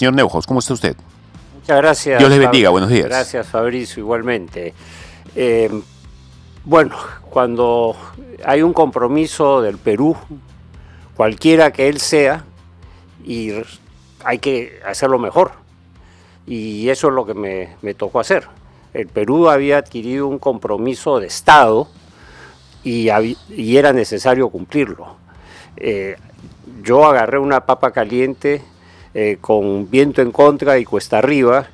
Señor Neuhaus, ¿cómo está usted? Muchas gracias. Dios les bendiga, buenos días. Gracias, Fabricio, igualmente. Bueno, cuando hay un compromiso del Perú, cualquiera que él sea, y hay que hacerlo mejor. Y eso es lo que me tocó hacer. El Perú había adquirido un compromiso de Estado y era necesario cumplirlo. Yo agarré una papa caliente con viento en contra y cuesta arriba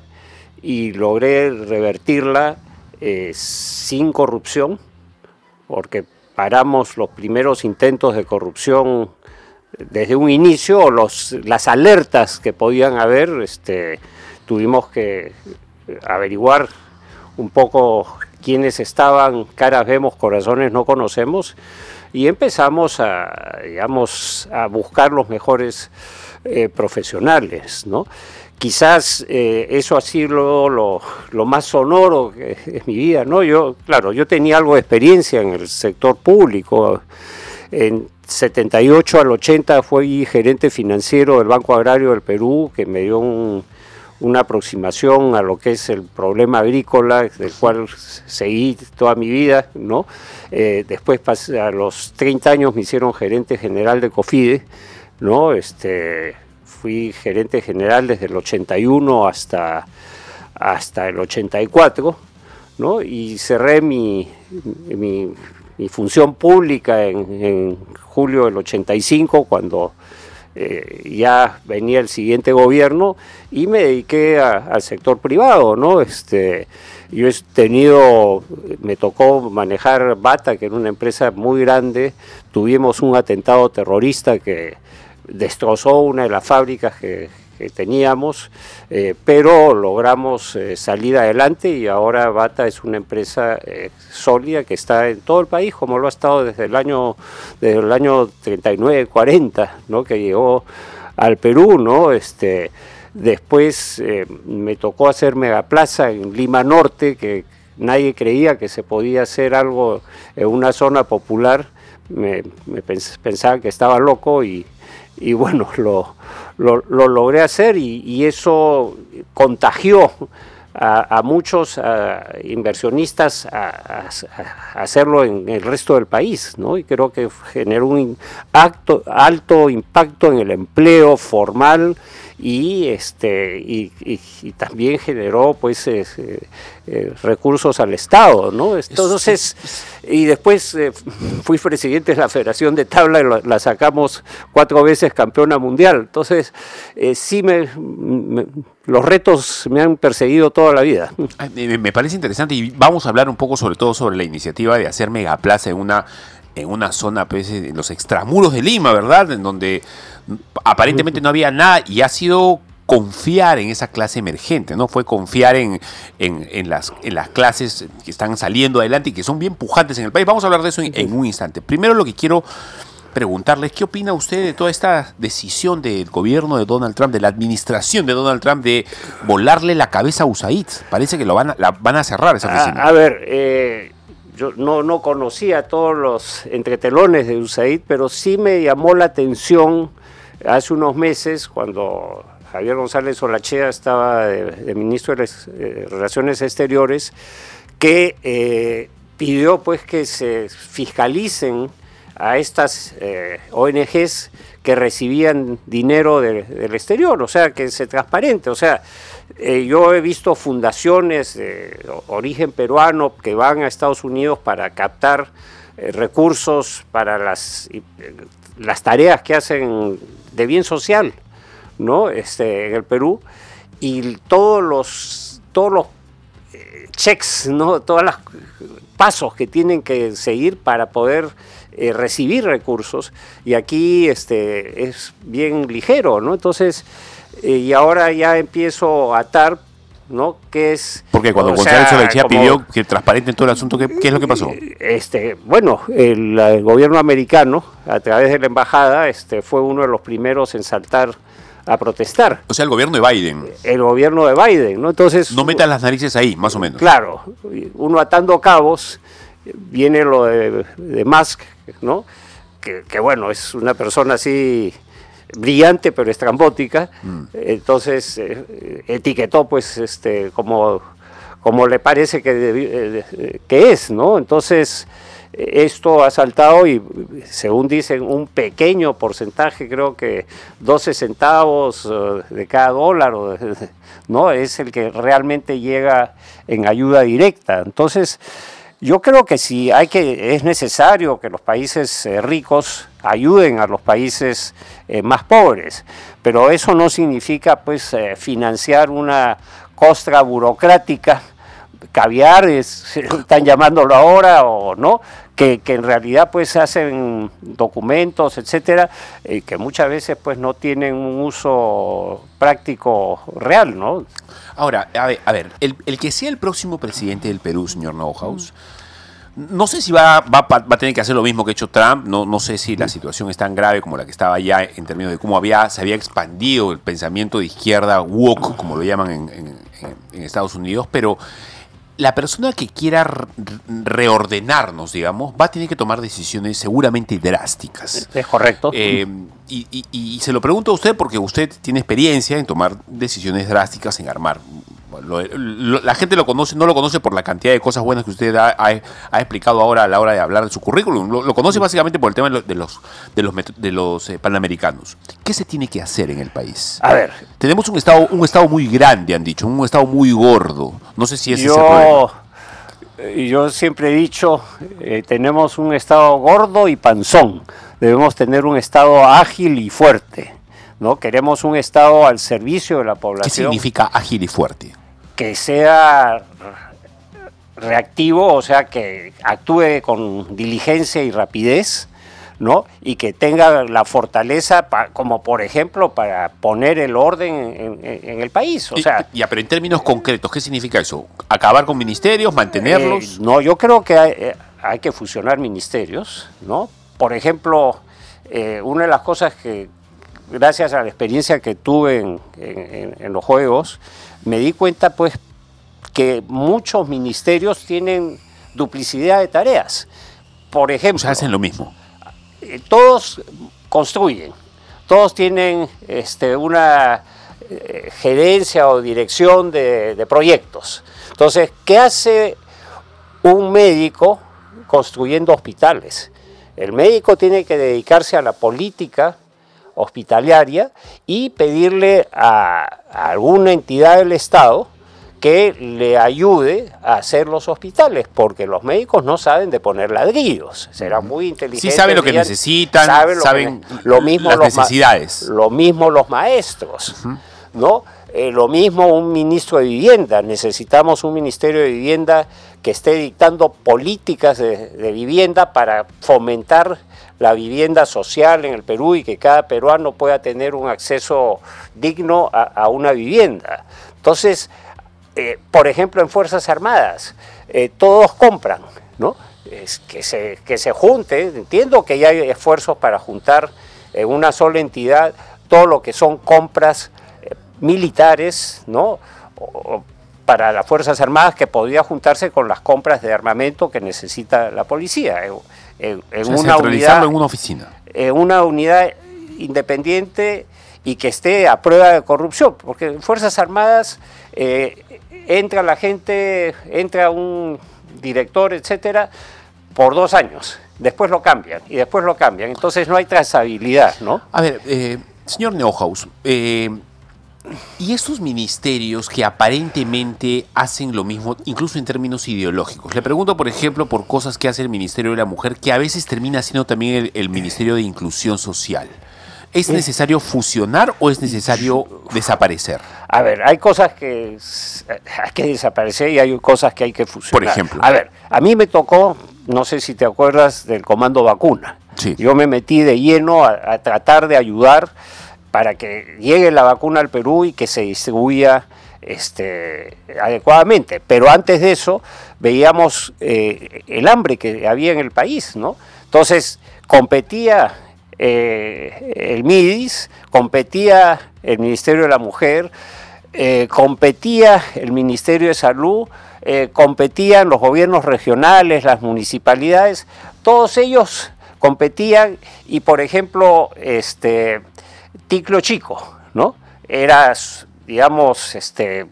y logré revertirla sin corrupción, porque paramos los primeros intentos de corrupción desde un inicio, las alertas que podían haber, tuvimos que averiguar un poco quiénes estaban, caras vemos, corazones no conocemos, y empezamos a buscar los mejores profesionales, ¿no? Quizás eso ha sido lo más sonoro que es mi vida, ¿no? Yo tenía algo de experiencia en el sector público. En 78 al 80 fui gerente financiero del Banco Agrario del Perú, que me dio una aproximación a lo que es el problema agrícola, del cual seguí toda mi vida, ¿no? Después a los 30 años me hicieron gerente general de COFIDE, ¿no? Fui gerente general desde el 81 hasta el 84, ¿no? Y cerré mi función pública en julio del 85, cuando ya venía el siguiente gobierno, y me dediqué al sector privado, ¿no? Me tocó manejar Bata, que era una empresa muy grande. Tuvimos un atentado terrorista que destrozó una de las fábricas que teníamos, pero logramos salir adelante, y ahora Bata es una empresa sólida que está en todo el país, como lo ha estado desde el año 39, 40, ¿no? Que llegó al Perú, ¿no? Después me tocó hacer Megaplaza en Lima Norte, que nadie creía que se podía hacer algo en una zona popular. Pensaba que estaba loco, y bueno, lo logré hacer, y eso contagió a muchos inversionistas a hacerlo en el resto del país, ¿no? Y creo que generó un alto impacto en el empleo formal, y también generó pues recursos al Estado, ¿no? Entonces, y después fui presidente de la Federación de Tabla, y la sacamos 4 veces campeona mundial. Entonces, sí los retos me han perseguido toda la vida. Me parece interesante, y vamos a hablar un poco sobre todo sobre la iniciativa de hacer Megaplaza en una zona, pues, en los extramuros de Lima, ¿verdad? En donde aparentemente no había nada, y ha sido confiar en esa clase emergente, ¿no? Fue confiar en las clases que están saliendo adelante y que son bien pujantes en el país. Vamos a hablar de eso en un instante. Primero, lo que quiero preguntarles, ¿qué opina usted de toda esta decisión del gobierno de Donald Trump, de la administración de Donald Trump, de volarle la cabeza a USAID? Parece que la van a cerrar esa oficina. A ver, yo no conocía todos los entretelones de USAID, pero sí me llamó la atención hace unos meses, cuando Javier González Olachea estaba de ministro de Relaciones Exteriores, que pidió pues que se fiscalicen a estas ONGs que recibían dinero del exterior, o sea, que se transparente. O sea, yo he visto fundaciones de origen peruano que van a Estados Unidos para captar recursos para las tareas que hacen de bien social, ¿no? En el Perú, y todos los checks, ¿no? Todos los pasos que tienen que seguir para poder recibir recursos, y aquí es bien ligero, ¿no? Entonces, y ahora ya empiezo a atar, ¿no? ¿Qué es? Porque cuando González Olachea pidió que transparenten todo el asunto, ¿qué es lo que pasó? Bueno, el gobierno americano, a través de la embajada, fue uno de los primeros en saltar a protestar. O sea, el gobierno de Biden. El gobierno de Biden, ¿no? Entonces, no metan las narices ahí, más o menos. Claro, uno atando cabos, viene lo de Musk, ¿no? Que bueno, es una persona así brillante pero estrambótica, entonces etiquetó pues como le parece que es, ¿no? Entonces esto ha saltado y, según dicen, un pequeño porcentaje, creo que 12 centavos de cada dólar, ¿no? Es el que realmente llega en ayuda directa. Entonces, yo creo que sí es necesario que los países ricos ayuden a los países más pobres, pero eso no significa pues financiar una costra burocrática, caviar, están llamándolo ahora, o no, que en realidad pues hacen documentos, etcétera, que muchas veces pues no tienen un uso práctico real, ¿no? Ahora, a ver, el que sea el próximo presidente del Perú, señor Neuhaus, no sé si va a tener que hacer lo mismo que ha hecho Trump, no sé si la situación es tan grave como la que estaba ya en términos de cómo se había expandido el pensamiento de izquierda woke, como lo llaman en Estados Unidos, pero la persona que quiera reordenarnos, digamos, va a tener que tomar decisiones seguramente drásticas. Es correcto. Y se lo pregunto a usted porque usted tiene experiencia en tomar decisiones drásticas, en armar. La gente no lo conoce por la cantidad de cosas buenas que usted ha explicado ahora a la hora de hablar de su currículum. Lo conoce básicamente por el tema de los panamericanos. ¿Qué se tiene que hacer en el país? A ver. Tenemos un estado muy grande, han dicho, un estado muy gordo. No sé si ese es el problema. Yo siempre he dicho, tenemos un estado gordo y panzón. Debemos tener un estado ágil y fuerte, ¿no? Queremos un estado al servicio de la población. ¿Qué significa ágil y fuerte? Que sea reactivo, o sea, que actúe con diligencia y rapidez, ¿no? Y que tenga la fortaleza, como por ejemplo, para poner el orden en el país. O sea, pero en términos concretos, ¿qué significa eso? ¿Acabar con ministerios, mantenerlos? No, yo creo que hay que fusionar ministerios, ¿no? Por ejemplo, una de las cosas que, gracias a la experiencia que tuve en los Juegos, me di cuenta pues que muchos ministerios tienen duplicidad de tareas. Por ejemplo, o sea, hacen lo mismo. Todos construyen, todos tienen una gerencia o dirección de proyectos. Entonces, ¿qué hace un médico construyendo hospitales? El médico tiene que dedicarse a la política hospitalaria y pedirle a alguna entidad del Estado que le ayude a hacer los hospitales, porque los médicos no saben de poner ladrillos, serán muy inteligentes. Sí saben lo que necesitan, saben lo mismo las necesidades. Lo mismo los maestros, ¿no? Lo mismo un ministro de vivienda, necesitamos un ministerio de vivienda que esté dictando políticas de vivienda para fomentar la vivienda social en el Perú y que cada peruano pueda tener un acceso digno a una vivienda. Entonces, por ejemplo, en Fuerzas Armadas, todos compran, ¿no? Que se junte, entiendo que ya hay esfuerzos para juntar en una sola entidad todo lo que son compras militares, ¿no? Para las Fuerzas Armadas, que podría juntarse con las compras de armamento que necesita la policía. Centralizarlo en una oficina. Una unidad independiente y que esté a prueba de corrupción, porque en Fuerzas Armadas entra la gente, entra un director, etcétera, por 2 años, después lo cambian, y después lo cambian, entonces no hay trazabilidad, ¿no? A ver, señor Neuhaus, y estos ministerios que aparentemente hacen lo mismo, incluso en términos ideológicos. Le pregunto, por ejemplo, por cosas que hace el Ministerio de la Mujer, que a veces termina siendo también el Ministerio de Inclusión Social. ¿Es necesario fusionar o es necesario desaparecer? A ver, hay cosas que hay que desaparecer y hay cosas que hay que fusionar. Por ejemplo. A ver, a mí me tocó, no sé si te acuerdas, del Comando Vacuna. Sí. Yo me metí de lleno a tratar de ayudar para que llegue la vacuna al Perú y que se distribuya adecuadamente. Pero antes de eso veíamos el hambre que había en el país, ¿no? Entonces competía el MIDIS, competía el Ministerio de la Mujer, competía el Ministerio de Salud, competían los gobiernos regionales, las municipalidades, todos ellos competían y, por ejemplo, Ticlo Chico, ¿no? Era, digamos,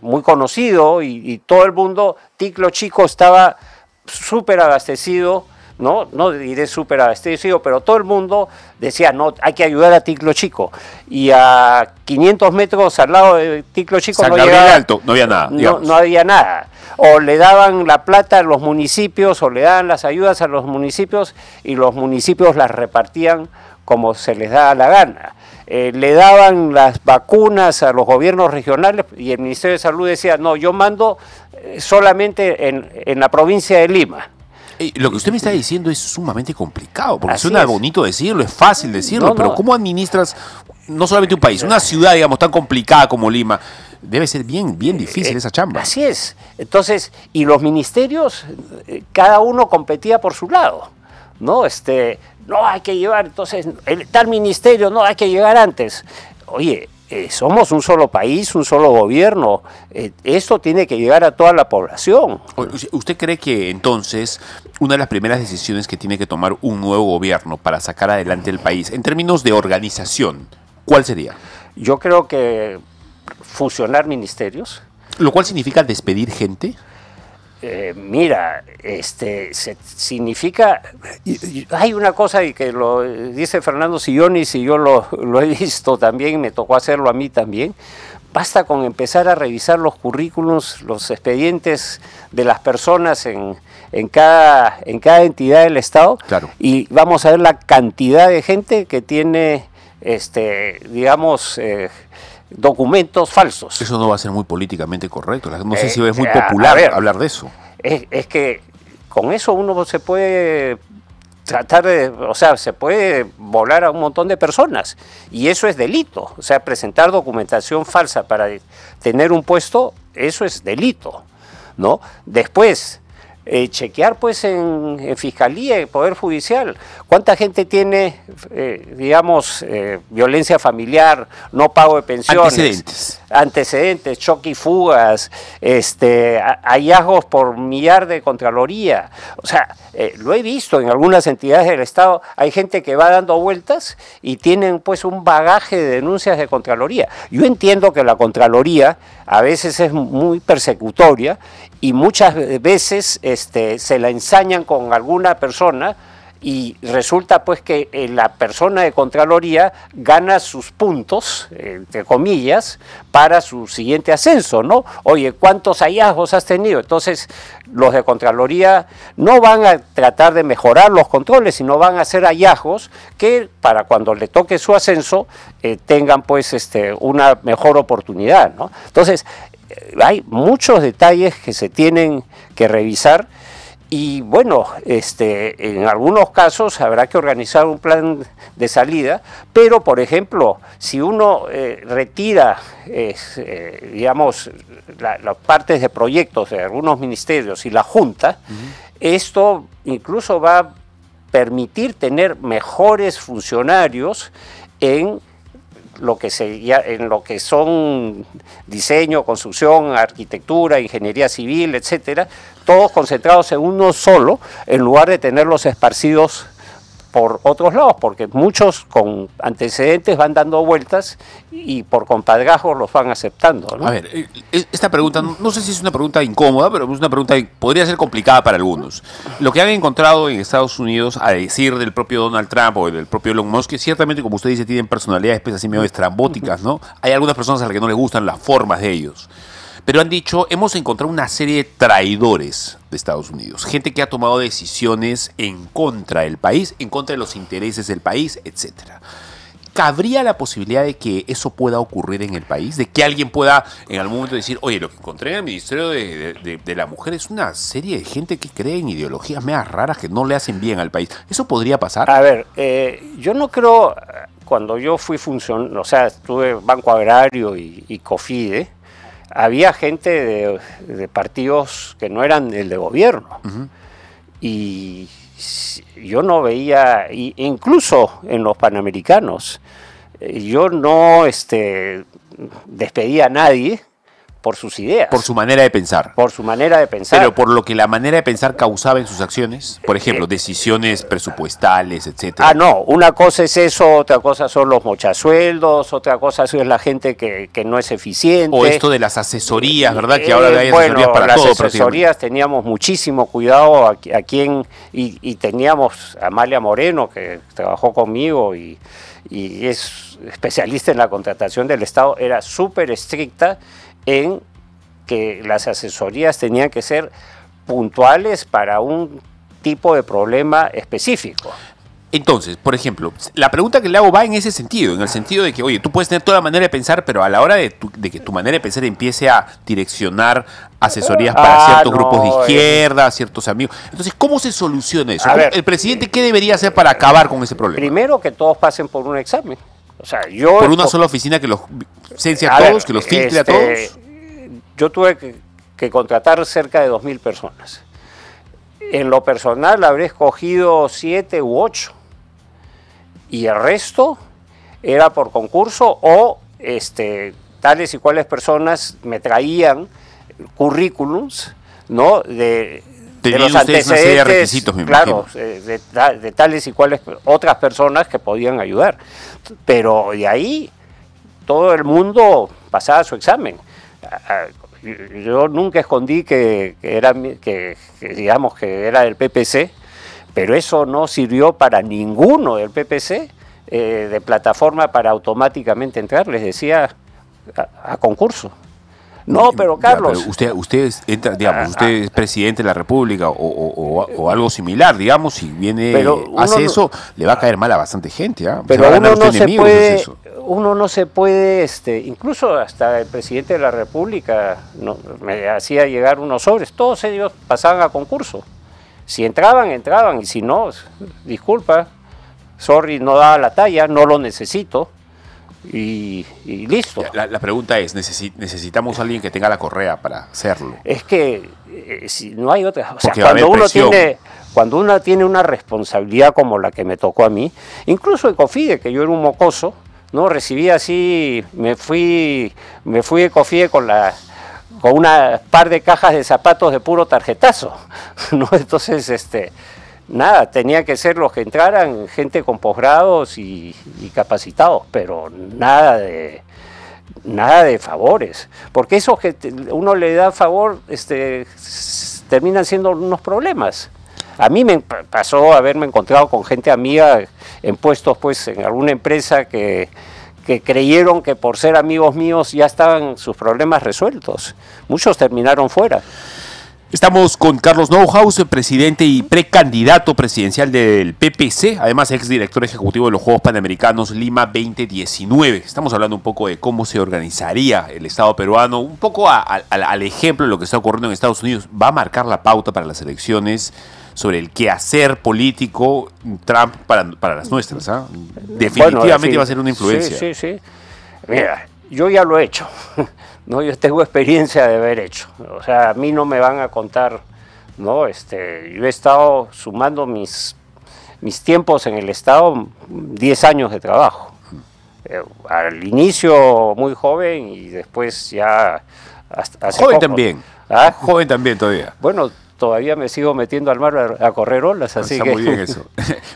muy conocido y todo el mundo, Ticlo Chico estaba súper abastecido, ¿no? No diré súper abastecido, pero todo el mundo decía, no, hay que ayudar a Ticlo Chico. Y a 500 metros al lado de Ticlo Chico San Gabriel Alto, no había nada. No había nada. O le daban la plata a los municipios, o le daban las ayudas a los municipios, y los municipios las repartían como se les daba la gana. Le daban las vacunas a los gobiernos regionales y el Ministerio de Salud decía, no, yo mando solamente en la provincia de Lima. Lo que usted me está diciendo es sumamente complicado, porque suena bonito decirlo, es fácil decirlo, pero ¿cómo administras no solamente un país, una ciudad, digamos, tan complicada como Lima? Debe ser bien difícil esa chamba. Así es. Entonces, y los ministerios, cada uno competía por su lado, ¿no? No, hay que llevar, entonces, el tal ministerio, no, hay que llegar antes. Oye, somos un solo país, un solo gobierno. Esto tiene que llegar a toda la población. ¿Usted cree que entonces una de las primeras decisiones que tiene que tomar un nuevo gobierno para sacar adelante el país, en términos de organización, cuál sería? Yo creo que fusionar ministerios. ¿Lo cual significa despedir gente? Mira, significa, hay una cosa y que lo dice Fernando Sillonis y yo lo he visto también, me tocó hacerlo a mí también. Basta con empezar a revisar los currículums, los expedientes de las personas en cada entidad del Estado, claro, y vamos a ver la cantidad de gente que tiene, digamos, documentos falsos. Eso no va a ser muy políticamente correcto. No sé si es muy popular hablar de eso. Es que con eso uno se puede tratar de, o sea, se puede volar a un montón de personas y eso es delito. O sea, presentar documentación falsa para tener un puesto, eso es delito, ¿no? Después, chequear pues en Fiscalía y Poder Judicial cuánta gente tiene, digamos, violencia familiar, no pago de pensiones, antecedentes, choque y fugas, hallazgos por millar de Contraloría. O sea, lo he visto en algunas entidades del Estado, hay gente que va dando vueltas y tienen pues un bagaje de denuncias de Contraloría. Yo entiendo que la Contraloría a veces es muy persecutoria y muchas veces se la ensañan con alguna persona y resulta pues que la persona de Contraloría gana sus puntos, entre comillas, para su siguiente ascenso, ¿no? Oye, ¿cuántos hallazgos has tenido? Entonces, los de Contraloría no van a tratar de mejorar los controles, sino van a hacer hallazgos que para cuando le toque su ascenso tengan pues una mejor oportunidad, ¿no? Entonces, hay muchos detalles que se tienen que revisar y bueno, en algunos casos habrá que organizar un plan de salida, pero por ejemplo, si uno retira, digamos, las partes de proyectos de algunos ministerios y la Junta, esto incluso va a permitir tener mejores funcionarios en lo que son diseño, construcción, arquitectura, ingeniería civil, etcétera, todos concentrados en uno solo, en lugar de tenerlos esparcidos por otros lados, porque muchos con antecedentes van dando vueltas y por compadrazgos los van aceptando, ¿no? A ver, esta pregunta, no sé si es una pregunta incómoda, pero es una pregunta que podría ser complicada para algunos. Lo que han encontrado en Estados Unidos, a decir del propio Donald Trump o del propio Elon Musk, que ciertamente, como usted dice, tienen personalidades pues, así medio estrambóticas, ¿no? Hay algunas personas a las que no les gustan las formas de ellos. Pero han dicho, hemos encontrado una serie de traidores de Estados Unidos, gente que ha tomado decisiones en contra del país, en contra de los intereses del país, etcétera. ¿Cabría la posibilidad de que eso pueda ocurrir en el país? ¿De que alguien pueda en algún momento decir, oye, lo que encontré en el Ministerio de la Mujer es una serie de gente que cree en ideologías medias raras que no le hacen bien al país? ¿Eso podría pasar? A ver, yo no creo, cuando yo fui funcionario, o sea, estuve Banco Agrario y COFIDE, había gente de partidos que no eran el de gobierno. Y yo no veía, incluso en los Panamericanos, yo no despedía a nadie por sus ideas. Por su manera de pensar. Por su manera de pensar. Pero por lo que la manera de pensar causaba en sus acciones, por ejemplo, decisiones presupuestales, etcétera. Ah, no, una cosa es eso, otra cosa son los mochasueldos, otra cosa es la gente que no es eficiente. O esto de las asesorías, ¿verdad? Que ahora hay asesorías para las todo. Las asesorías teníamos muchísimo cuidado a quién, y teníamos a Amalia Moreno, que trabajó conmigo y es especialista en la contratación del Estado, era súper estricta en que las asesorías tenían que ser puntuales para un tipo de problema específico. Entonces, por ejemplo, la pregunta que le hago va en ese sentido, en el sentido de que, oye, tú puedes tener toda la manera de pensar, pero a la hora de que tu manera de pensar empiece a direccionar asesorías para ciertos grupos de izquierda, ciertos amigos. Entonces, ¿cómo se soluciona eso? ¿El presidente qué debería hacer para acabar con ese problema? Primero, que todos pasen por un examen. O sea, por una sola oficina que los cense a todos, que los filtre a todos. Yo tuve que contratar cerca de 2.000 personas. En lo personal habré escogido 7 u 8. Y el resto era por concurso o tales y cuales personas me traían currículums, ¿no? de los antecedentes, de requisitos, me claro, de tales y cuales otras personas que podían ayudar. Pero de ahí todo el mundo pasaba su examen. Yo nunca escondí que digamos que era del PPC, pero eso no sirvió para ninguno del PPC de plataforma para automáticamente entrar, les decía a concurso. No, pero Carlos... Pero usted entra, digamos, usted es presidente de la República o algo similar, digamos, si viene, hace eso, le va a caer mal a bastante gente, ¿eh? Pero uno no se puede, incluso hasta el presidente de la República me hacía llegar unos sobres, todos ellos pasaban a concurso. Si entraban, entraban, y si no, disculpa, sorry, no daba la talla, no lo necesito. Y listo. La pregunta es, ¿necesitamos a alguien que tenga la correa para hacerlo? Es que si no hay otra... O sea, cuando uno tiene una responsabilidad como la que me tocó a mí, incluso en COFIDE, que yo era un mocoso, ¿no? Recibí así, me fui de COFIDE con una par de cajas de zapatos de puro tarjetazo, ¿no? Entonces, nada, tenía que ser los que entraran, gente con posgrados y capacitados, pero nada de favores, porque esos que uno le da favor terminan siendo unos problemas. A mí me pasó haberme encontrado con gente amiga en puestos, pues, en alguna empresa que creyeron que por ser amigos míos ya estaban sus problemas resueltos. Muchos terminaron fuera. Estamos con Carlos Neuhaus, presidente y precandidato presidencial del PPC, además exdirector ejecutivo de los Juegos Panamericanos Lima 2019. Estamos hablando un poco de cómo se organizaría el Estado peruano, un poco al ejemplo de lo que está ocurriendo en Estados Unidos. Va a marcar la pauta para las elecciones sobre el quehacer político Trump para las nuestras, ¿eh? Definitivamente va a ser una influencia. Sí. Mira, yo ya lo he hecho. No, yo tengo experiencia de haber hecho. O sea, a mí no me van a contar, ¿no? Yo he estado sumando mis tiempos en el Estado, 10 años de trabajo. Al inicio muy joven y después ya hasta hace joven poco. También. ¿Ah? Joven también todavía. Bueno, todavía me sigo metiendo al mar a correr olas, así Está que... muy bien eso.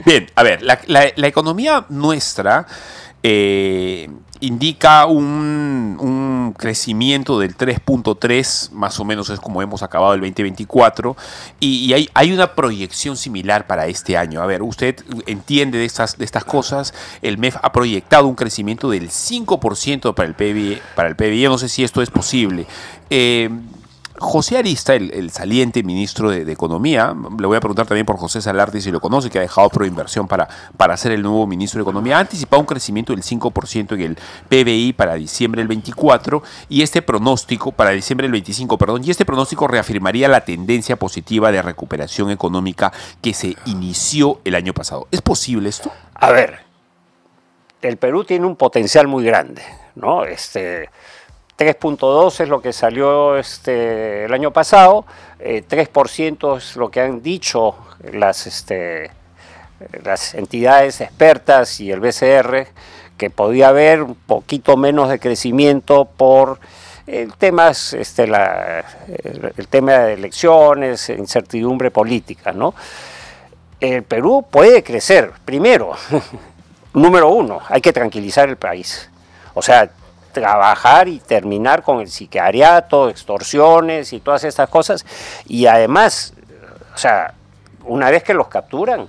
Bien, a ver, la economía nuestra indica un crecimiento del 3.3, más o menos es como hemos acabado el 2024, y hay una proyección similar para este año. A ver, usted entiende de estas cosas. El MEF ha proyectado un crecimiento del 5% para el PBI. Yo no sé si esto es posible. José Arista, el saliente ministro de Economía, le voy a preguntar también por José Salardi si lo conoce, que ha dejado Proinversión para ser el nuevo ministro de Economía, ha anticipado un crecimiento del 5% en el PBI para diciembre del 24 y este pronóstico, para diciembre del 25, perdón, y este pronóstico reafirmaría la tendencia positiva de recuperación económica que se inició el año pasado. ¿Es posible esto? A ver, el Perú tiene un potencial muy grande, ¿no? 3.2 es lo que salió el año pasado, 3% es lo que han dicho las entidades expertas y el BCR, que podía haber un poquito menos de crecimiento por El tema es el tema de elecciones, incertidumbre política, ¿no? El Perú puede crecer, primero, número uno, hay que tranquilizar el país. O sea, trabajar y terminar con el sicariato, extorsiones y todas estas cosas. Y además, o sea, una vez que los capturan,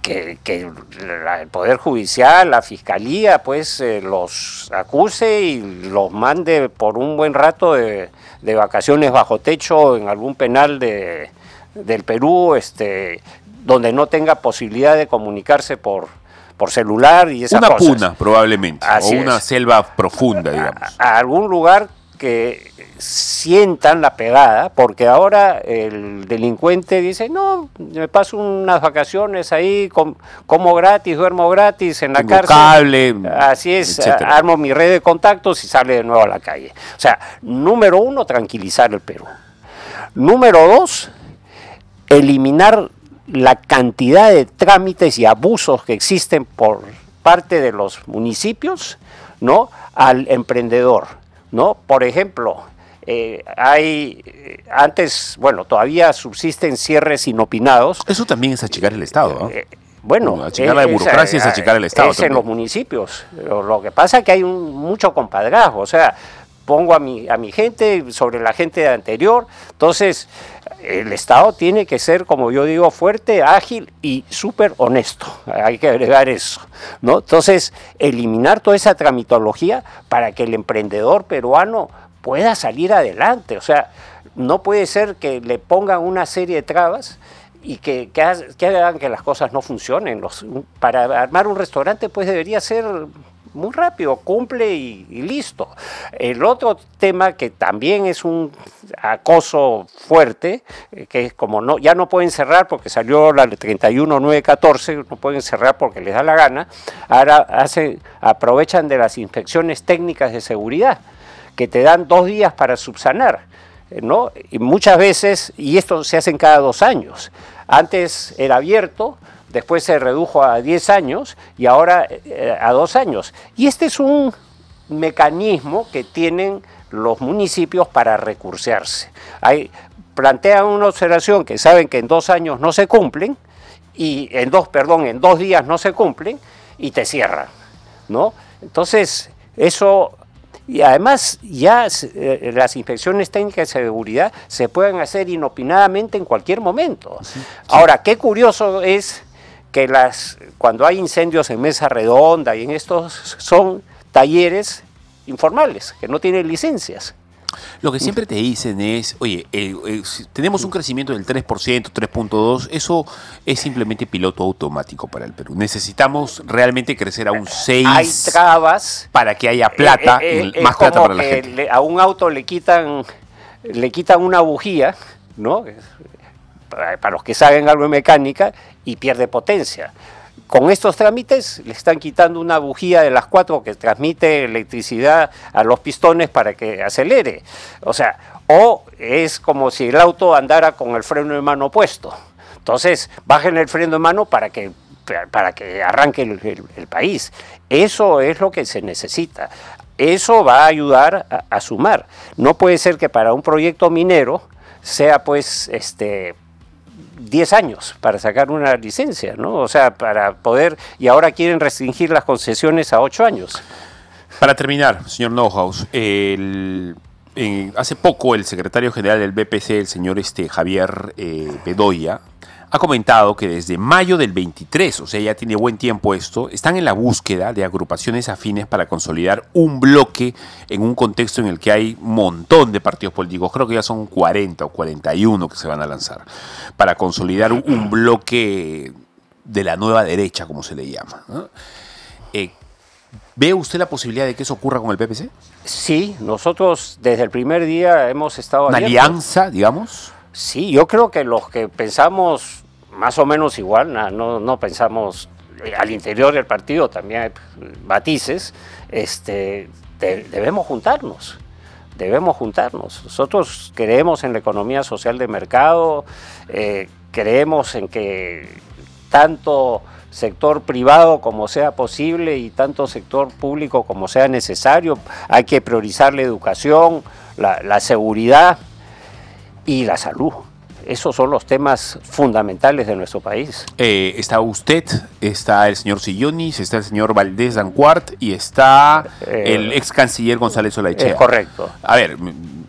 que el Poder Judicial, la Fiscalía, pues los acuse y los mande por un buen rato de vacaciones bajo techo en algún penal del Perú, donde no tenga posibilidad de comunicarse por celular y esas cosas. Una puna, probablemente, Así o una es. selva profunda, digamos. A algún lugar que sientan la pegada, porque ahora el delincuente dice, no, me paso unas vacaciones ahí, como gratis, duermo gratis en la Tengo cárcel. cable, Así es, etcétera. armo mi red de contactos y sale de nuevo a la calle. O sea, número uno, tranquilizar el Perú. Número dos, eliminar la cantidad de trámites y abusos que existen por parte de los municipios, ¿no?, al emprendedor, ¿no? Por ejemplo, antes, bueno, todavía subsisten cierres inopinados. Eso también es achicar el Estado, ¿no? Bueno, achicar la burocracia es achicar el Estado. Es en los municipios. Lo que pasa es que hay mucho compadrazgo, o sea, pongo a mi gente sobre la gente anterior, entonces el Estado tiene que ser, como yo digo, fuerte, ágil y súper honesto, hay que agregar eso, ¿no? Entonces, eliminar toda esa tramitología para que el emprendedor peruano pueda salir adelante, o sea, no puede ser que le pongan una serie de trabas y que hagan que las cosas no funcionen. Para armar un restaurante pues debería ser muy rápido, cumple y listo. El otro tema que también es un acoso fuerte, que es como ya no pueden cerrar porque salió la 31914, no pueden cerrar porque les da la gana, ahora aprovechan de las inspecciones técnicas de seguridad, que te dan 2 días para subsanar, ¿no? Y muchas veces, y esto se hace cada 2 años, antes era abierto, después se redujo a 10 años y ahora a 2 años. Y este es un mecanismo que tienen los municipios para recursearse. Plantean una observación que saben que en 2 años no se cumplen, y en 2 días no se cumplen, y te cierran, ¿no? Entonces, eso... Y además ya las inspecciones técnicas de seguridad se pueden hacer inopinadamente en cualquier momento. Sí. Ahora, qué curioso es que cuando hay incendios en Mesa Redonda y en estos son talleres informales, que no tienen licencias. Lo que siempre te dicen es, oye, si tenemos un crecimiento del 3%, 3.2%, eso es simplemente piloto automático para el Perú. Necesitamos realmente crecer a un 6%. Hay trabas. Para que haya plata, más plata para la gente. A un auto le quitan una bujía, ¿no? Para los que saben algo de mecánica, y pierde potencia. Con estos trámites le están quitando una bujía de las 4 que transmite electricidad a los pistones para que acelere. O sea, o es como si el auto andara con el freno de mano puesto. Entonces, bajen el freno de mano para que arranque el país. Eso es lo que se necesita. Eso va a ayudar a sumar. No puede ser que para un proyecto minero sea pues 10 años para sacar una licencia, ¿no? O sea, para poder... Y ahora quieren restringir las concesiones a 8 años. Para terminar, señor Neuhaus, hace poco el secretario general del BPC, el señor Javier Bedoya, ha comentado que desde mayo del 23, o sea, ya tiene buen tiempo esto, están en la búsqueda de agrupaciones afines para consolidar un bloque en un contexto en el que hay un montón de partidos políticos, creo que ya son 40 o 41 que se van a lanzar, para consolidar un bloque de la nueva derecha, como se le llama, ¿no? ¿Ve usted la posibilidad de que eso ocurra con el PPC? Sí, nosotros desde el primer día hemos estado ¿Una abiertos. alianza, digamos? Sí, yo creo que los que pensamos más o menos igual, no pensamos al interior del partido, también hay matices, debemos juntarnos. Nosotros creemos en la economía social de mercado, creemos en que tanto sector privado como sea posible y tanto sector público como sea necesario. Hay que priorizar la educación, la seguridad y la salud. Esos son los temas fundamentales de nuestro país. Está usted, está el señor Sillonis, está el señor Valdés Dancuart y está el ex canciller González Olaechea. Correcto. A ver,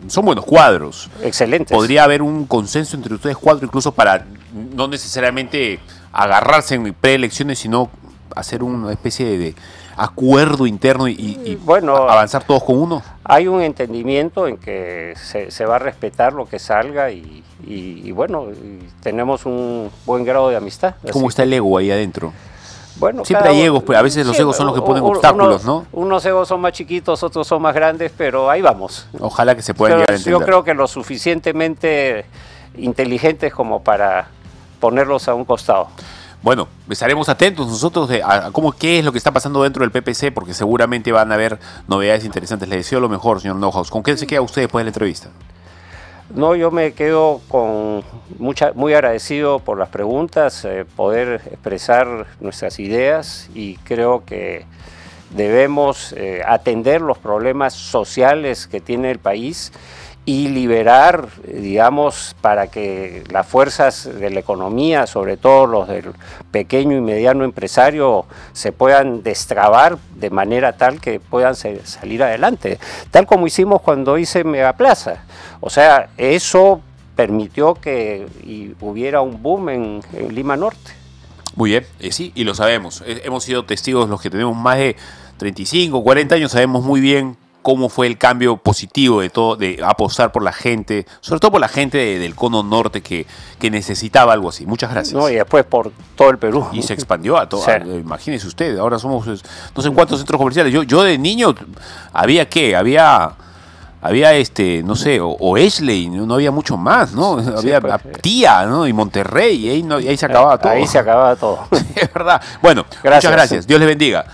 son buenos cuadros. Excelentes. Podría haber un consenso entre ustedes cuatro, incluso para no necesariamente agarrarse en preelecciones, sino hacer una especie de acuerdo interno y bueno, avanzar todos con uno. Hay un entendimiento en que se va a respetar lo que salga y bueno, tenemos un buen grado de amistad. ¿Cómo está el ego ahí adentro? Bueno, siempre hay egos, pues a veces los egos son los que ponen obstáculos, ¿no? Unos egos son más chiquitos, otros son más grandes, pero ahí vamos. Ojalá que se puedan llegar a entender. Yo creo que lo suficientemente inteligentes como para ponerlos a un costado. Bueno, estaremos atentos nosotros a qué es lo que está pasando dentro del PPC, porque seguramente van a haber novedades interesantes. Le deseo lo mejor, señor Neuhaus. ¿Con qué se queda usted después de la entrevista? No, yo me quedo muy agradecido por las preguntas, poder expresar nuestras ideas y creo que debemos atender los problemas sociales que tiene el país y liberar, digamos, para que las fuerzas de la economía, sobre todo los del pequeño y mediano empresario, se puedan destrabar de manera tal que puedan salir adelante, tal como hicimos cuando hice Megaplaza. O sea, eso permitió que hubiera un boom en Lima Norte. Muy bien, sí, y lo sabemos. Hemos sido testigos, los que tenemos más de 35, 40 años, sabemos muy bien cómo fue el cambio positivo de apostar por la gente, sobre todo por la gente del cono norte que necesitaba algo así. Muchas gracias. No, y después por todo el Perú. Y se expandió a todo. Sí. Imagínese usted, ahora somos no sé en cuántos centros comerciales. Yo de niño había no sé, o Ashley, no había mucho más, ¿no? Sí, había pues, Tía, ¿no? Y Monterrey, y ahí se acababa todo. Ahí se acababa todo. Es verdad. Bueno, muchas gracias. Dios les bendiga.